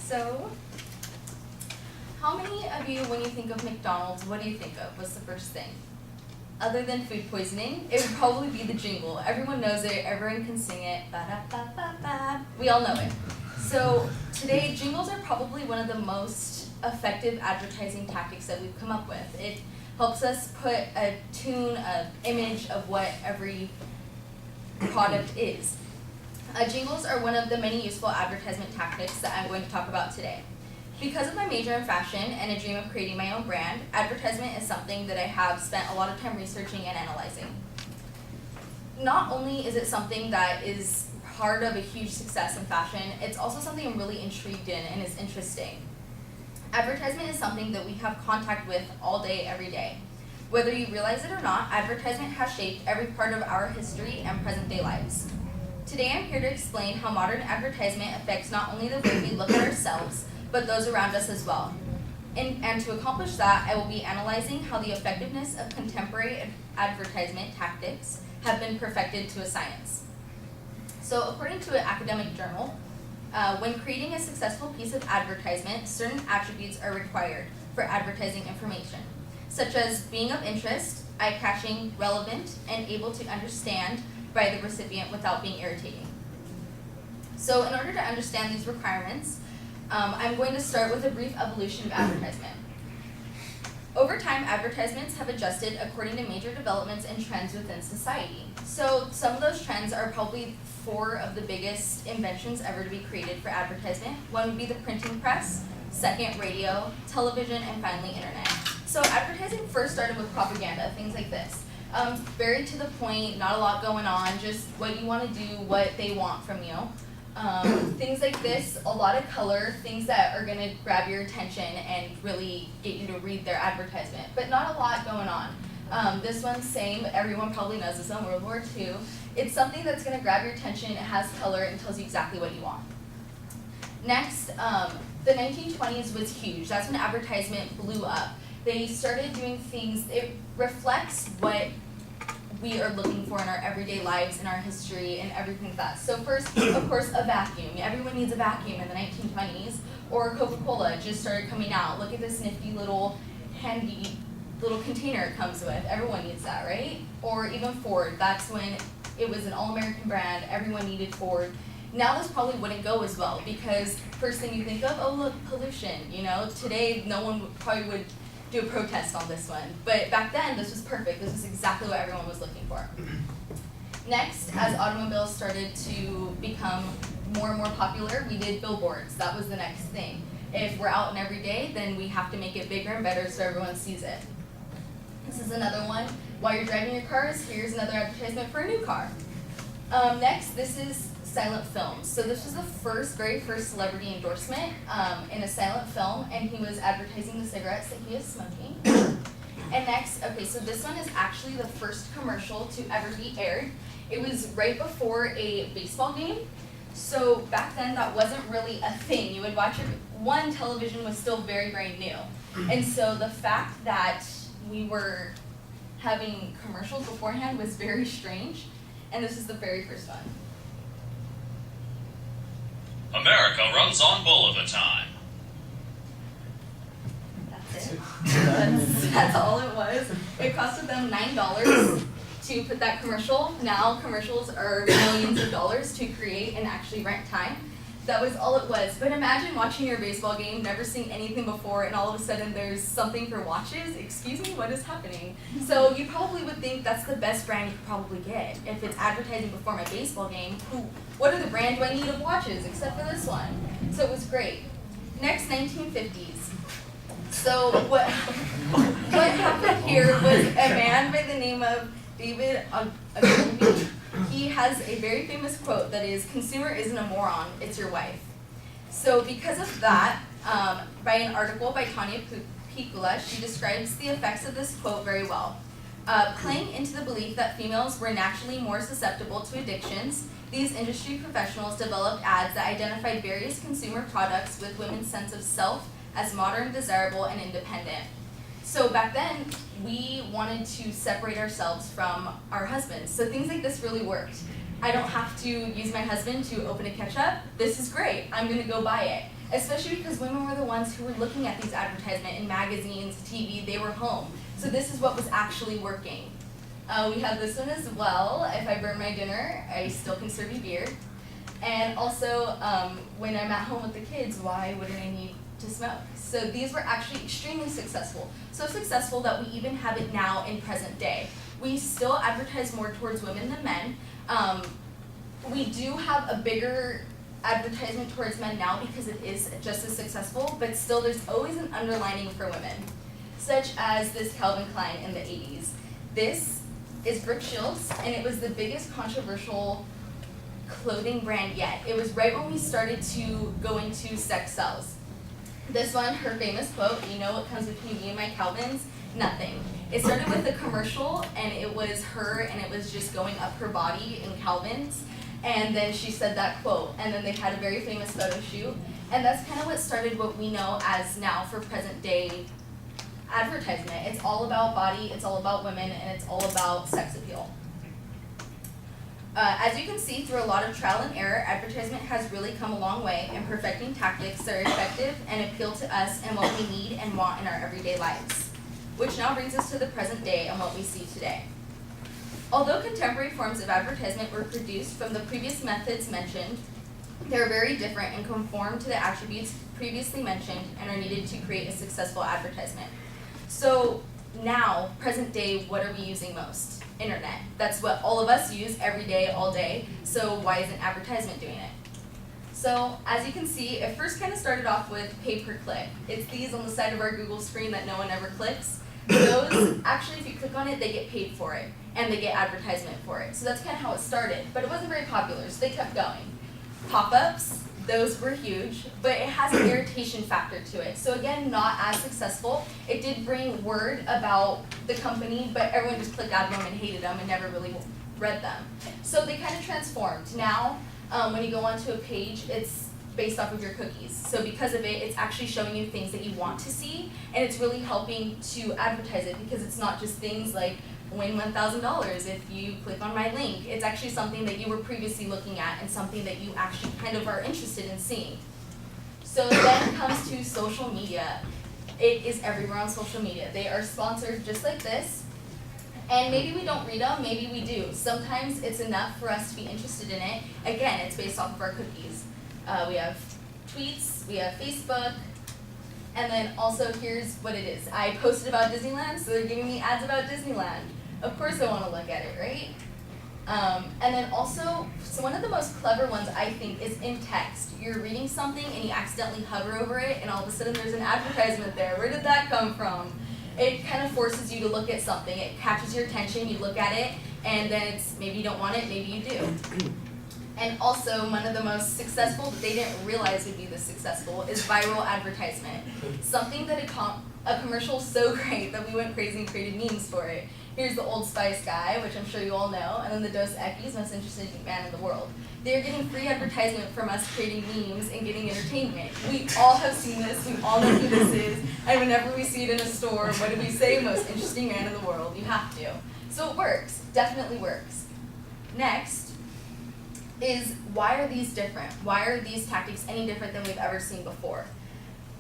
So, how many of you, when you think of McDonald's, what do you think of? What's the first thing? Other than food poisoning, it would probably be the jingle. Everyone knows it, everyone can sing it. Ba-da-ba-ba-ba. We all know it. So today, jingles are probably one of the most effective advertising tactics that we've come up with. It helps us put a tune, an image of what every product is. Jingles are one of the many useful advertisement tactics that I'm going to talk about today. Because of my major in fashion and a dream of creating my own brand, advertisement is something that I have spent a lot of time researching and analyzing. Not only is it something that is part of a huge success in fashion, it's also something I'm really intrigued in and is interesting. Advertisement is something that we have contact with all day, every day. Whether you realize it or not, advertisement has shaped every part of our history and present day lives. Today I'm here to explain how modern advertisement affects not only the way we look at ourselves, but those around us as well. And to accomplish that, I will be analyzing how the effectiveness of contemporary advertisement tactics have been perfected to a science. So according to an academic journal, when creating a successful piece of advertisement, certain attributes are required for advertising information, such as being of interest, eye-catching, relevant, and able to understand by the recipient without being irritating. So in order to understand these requirements, I'm going to start with a brief evolution of advertisement. Over time, advertisements have adjusted according to major developments and trends within society. So some of those trends are probably 4 of the biggest inventions ever to be created for advertisement. One would be the printing press, second radio, television, and finally internet. So advertising first started with propaganda, things like this. Very to the point, not a lot going on, just what you want to do, what they want from you. Things like this, a lot of color, things that are going to grab your attention and really get you to read their advertisement, but not a lot going on. This one's same, everyone probably knows this one, World War II. It's something that's going to grab your attention, it has color, and tells you exactly what you want. Next, the 1920s was huge. That's when advertisement blew up. They started doing things, it reflects what we are looking for in our everyday lives, in our history, and everything like that. So first, of course, a vacuum. Everyone needs a vacuum in the 1920s. Or Coca-Cola just started coming out. Look at this nifty little handy little container it comes with. Everyone needs that, right? Or even Ford. That's when it was an all-American brand. Everyone needed Ford. Now this probably wouldn't go as well because first thing you think of, oh look, pollution. You know, today no one probably would do a protest on this one. But back then, this was perfect. This was exactly what everyone was looking for. Next, as automobiles started to become more and more popular, we did billboards. That was the next thing. If we're out and every day, then we have to make it bigger and better so everyone sees it. This is another one. While you're driving your cars, here's another advertisement for a new car. Next, this is silent films. So this was the very first celebrity endorsement in a silent film, and he was advertising the cigarettes that he is smoking. And next, okay, so this one is actually the first commercial to ever be aired. It was right before a baseball game. So back then, that wasn't really a thing. You would watch it, television was still very, very new. And so the fact that we were having commercials beforehand was very strange. And this is the very first one. America runs on Bulliver time. That's it. That's all it was. It costed them $9 to put that commercial. Now commercials are millions of dollars to create and actually rent time. That was all it was. But imagine watching your baseball game, never seen anything before, and all of a sudden there's something for watches. Excuse me, what is happening? So you probably would think that's the best brand you could probably get. If it's advertising before my baseball game, what are the brand do I need of watches except for this one? So it was great. Next, 1950s. So what happened here was a man by the name of David Ogilvy. He has a very famous quote that is, "Consumer isn't a moron, it's your wife." So because of that, by an article by Tanya Pikula, she describes the effects of this quote very well. Playing into the belief that females were naturally more susceptible to addictions, these industry professionals developed ads that identified various consumer products with women's sense of self as modern, desirable, and independent. So back then, we wanted to separate ourselves from our husbands. So things like this really worked. I don't have to use my husband to open a ketchup. This is great. I'm going to go buy it. especially because women were the ones who were looking at these advertisements in magazines, TV, they were home. So this is what was actually working. We have this one as well. If I burn my dinner, I still can serve you beer. And also, when I'm at home with the kids, why wouldn't I need to smoke? So these were actually extremely successful. So successful that we even have it now in present day. We still advertise more towards women than men. We do have a bigger advertisement towards men now because it is just as successful, but still there's always an underlining for women, such as this Calvin Klein in the 80s. This is Brooke Shields, and it was the biggest controversial clothing brand yet. It was right when we started to go into sex sells. This one, her famous quote, you know what comes between me and my Calvins? Nothing. It started with a commercial, and it was her, and it was just going up her body in Calvins, and then she said that quote, and then they had a very famous photo shoot, and that's kind of what started what we know as now for present day advertisement. It's all about body, it's all about women, and it's all about sex appeal. As you can see, through a lot of trial and error, advertisement has really come a long way in perfecting tactics that are effective and appeal to us and what we need and want in our everyday lives. Which now brings us to the present day and what we see today. Although contemporary forms of advertisement were produced from the previous methods mentioned, they are very different and conform to the attributes previously mentioned and are needed to create a successful advertisement. So now, present day, what are we using most? Internet. That's what all of us use every day, all day. So why isn't advertisement doing it? So as you can see, it first kind of started off with pay-per-click. It's these on the side of our Google screen that no one ever clicks. Those, actually, if you click on it, they get paid for it, and they get advertisement for it. So that's kind of how it started, but it wasn't very popular, so they kept going. Pop-ups, those were huge, but it has an irritation factor to it. So again, not as successful. It did bring word about the company, but everyone just clicked out of them and hated them and never really read them. So they kind of transformed. Now, when you go onto a page, it's based off of your cookies. So because of it, it's actually showing you things that you want to see, and it's really helping to advertise it because it's not just things like win $1,000 if you click on my link. It's actually something that you were previously looking at and something that you actually kind of are interested in seeing. So then it comes to social media. It is everywhere on social media. They are sponsored just like this. And maybe we don't read them, maybe we do. Sometimes it's enough for us to be interested in it. Again, it's based off of our cookies. We have tweets, we have Facebook, and then also here's what it is. I posted about Disneyland, so they're giving me ads about Disneyland. Of course I want to look at it, right? And then also, so one of the most clever ones I think is in text. You're reading something and you accidentally hover over it and all of a sudden there's an advertisement there. Where did that come from? It kind of forces you to look at something. It catches your attention, you look at it, and then it's maybe you don't want it, maybe you do. And also, one of the most successful that they didn't realize would be this successful is viral advertisement. Something that a commercial so great that we went crazy and created memes for it. Here's the Old Spice guy, which I'm sure you all know, and then the Dos Equis, most interesting man in the world. They're getting free advertisement from us creating memes and getting entertainment. We all have seen this, we all know who this is, and whenever we see it in a store, what do we say? Most interesting man in the world. You have to. So it works, definitely works. Next is, why are these different? Why are these tactics any different than we've ever seen before?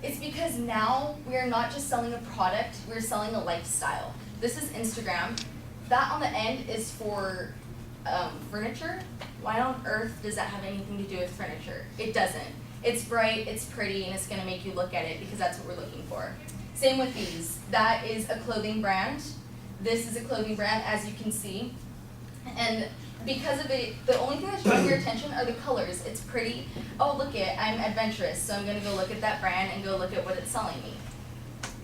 It's because now we are not just selling a product, we're selling a lifestyle. This is Instagram. That on the end is for furniture. Why on earth does that have anything to do with furniture? It doesn't. It's bright, it's pretty, and it's gonna make you look at it because that's what we're looking for. Same with these. That is a clothing brand. This is a clothing brand, as you can see. And because of it, the only thing that's drawing your attention are the colors. It's pretty. Oh, look it, I'm adventurous, so I'm gonna go look at that brand and go look at what it's selling me.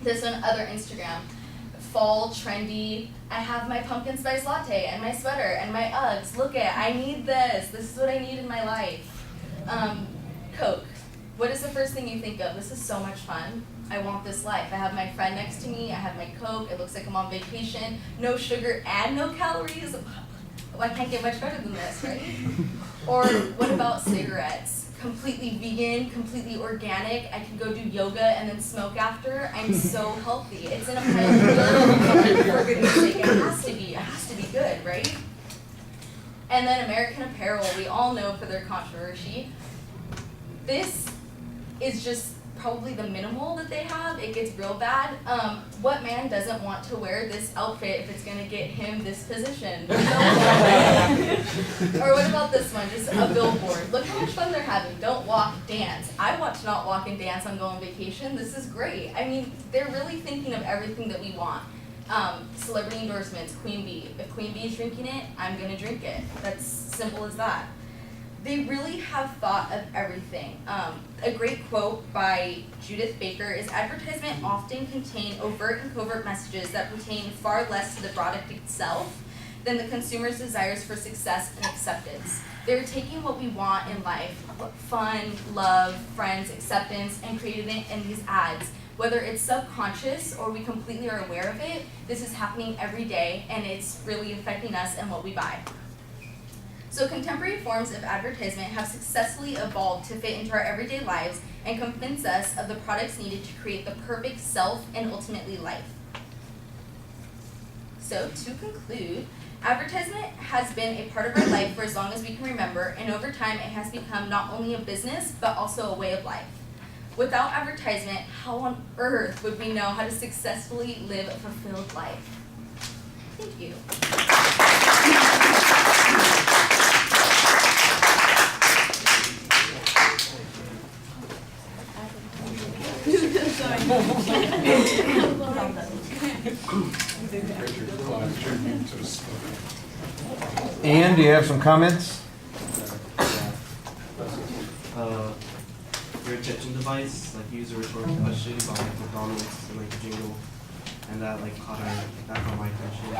This one, other Instagram. Fall, trendy. I have my pumpkin spice latte and my sweater and my Uggs. Look it, I need this. This is what I need in my life. Coke. What is the first thing you think of? This is so much fun. I want this life. I have my friend next to me. I have my Coke. It looks like I'm on vacation. No sugar and no calories. Well, I can't get much better than this, right? Or what about cigarettes? Completely vegan, completely organic. I can go do yoga and then smoke after. I'm so healthy. It's in a pile of good, for goodness sake. It has to be good, right? And then American Apparel, we all know for their controversy. This is just probably the minimal that they have. It gets real bad. What man doesn't want to wear this outfit if it's gonna get him this position? Or what about this one, just a billboard? Look how much fun they're having. Don't walk, dance. I watch Not Walk and Dance on Go on Vacation. This is great. I mean, they're really thinking of everything that we want. Celebrity endorsements, Queen Bee. If Queen Bee is drinking it, I'm gonna drink it. That's simple as that. They really have thought of everything. A great quote by Judith Baker is, advertisement often contain overt and covert messages that pertain far less to the product itself than the consumer's desires for success and acceptance. They're taking what we want in life, fun, love, friends, acceptance, and creating it in these ads. Whether it's subconscious or we completely are aware of it, this is happening every day and it's really affecting us and what we buy. So contemporary forms of advertisement have successfully evolved to fit into our everyday lives and convince us of the products needed to create the perfect self and ultimately life. So to conclude, advertisement has been a part of our life for as long as we can remember, and over time it has become not only a business, but also a way of life. Without advertisement, how on earth would we know how to successfully live a fulfilled life? Thank you. Ann, do you have some comments? Your attention device, like use a rhetorical question about like McDonald's and like the jingle, and that caught my attention.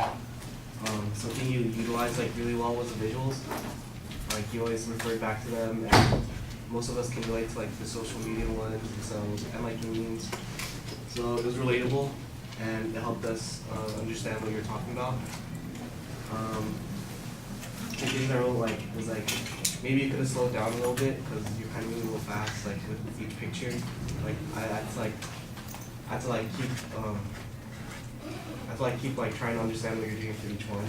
Something you utilized like really well was the visuals. Like you always referred back to them, and most of us can relate to like the social media ones, and like the memes. So it was relatable, and it helped us understand what you're talking about. The thing that was like maybe you could have slowed down a little bit because you're kind of moving a little fast, like with each picture. Like I had to keep trying to understand what you're doing for each one.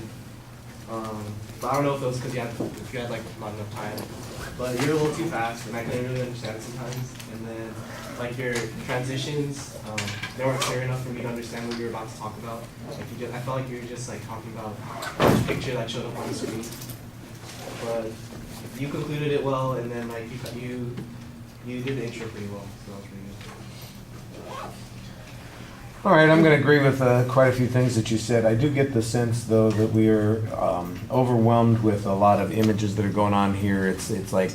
But I don't know if it was because if you had like not enough time. But you're a little too fast, and I couldn't really understand it sometimes. And then like your transitions, they weren't clear enough for me to understand what you were about to talk about. I felt like you were just like talking about each picture that showed up on the screen. But you concluded it well, and then like you did the intro pretty well, so that was pretty good. All right, I'm going to agree with quite a few things that you said. I do get the sense, though, that we are overwhelmed with a lot of images that are going on here. It's like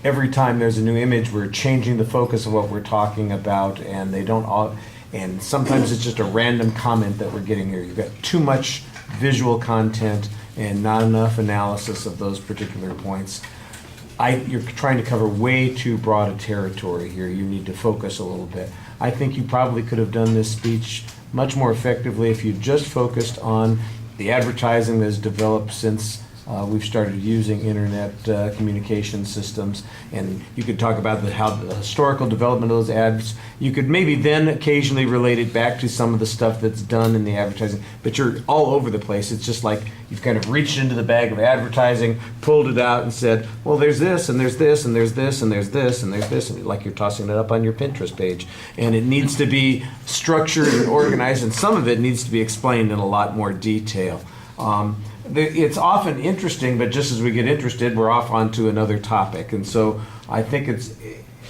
every time there's a new image, we're changing the focus of what we're talking about, and they don't all. And sometimes it's just a random comment that we're getting here. You've got too much visual content and not enough analysis of those particular points. You're trying to cover way too broad a territory here. You need to focus a little bit. I think you probably could have done this speech much more effectively if you just focused on the advertising that has developed since we've started using internet communication systems, and you could talk about how the historical development of those ads. You could maybe then occasionally relate it back to some of the stuff that's done in the advertising, but you're all over the place. It's just like you've kind of reached into the bag of advertising, pulled it out, and said, well, there's this, and there's this, and there's this, and there's this, and there's this, and like you're tossing it up on your Pinterest page. And it needs to be structured and organized, and some of it needs to be explained in a lot more detail. It's often interesting, but just as we get interested, we're off onto another topic. And so I think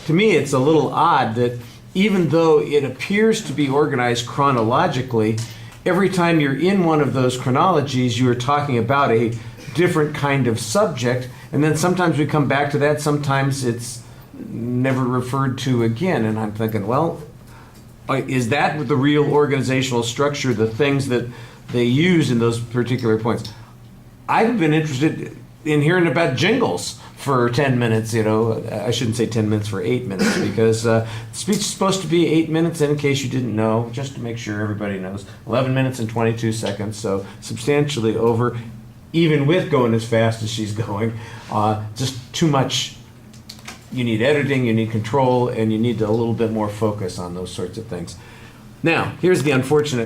to me, it's a little odd that even though it appears to be organized chronologically, every time you're in one of those chronologies, you are talking about a different kind of subject. And then sometimes we come back to that, sometimes it's never referred to again. And I'm thinking, well, is that the real organizational structure, the things that they use in those particular points? I've been interested in hearing about jingles for 10 minutes, I shouldn't say 10 minutes, for 8 minutes, because the speech is supposed to be 8 minutes, and in case you didn't know, just to make sure everybody knows, 11 minutes and 22 seconds, so substantially over, even with going as fast as she's going. Just too much. You need editing, you need control, and you need a little bit more focus on those sorts of things. Now, here's the unfortunate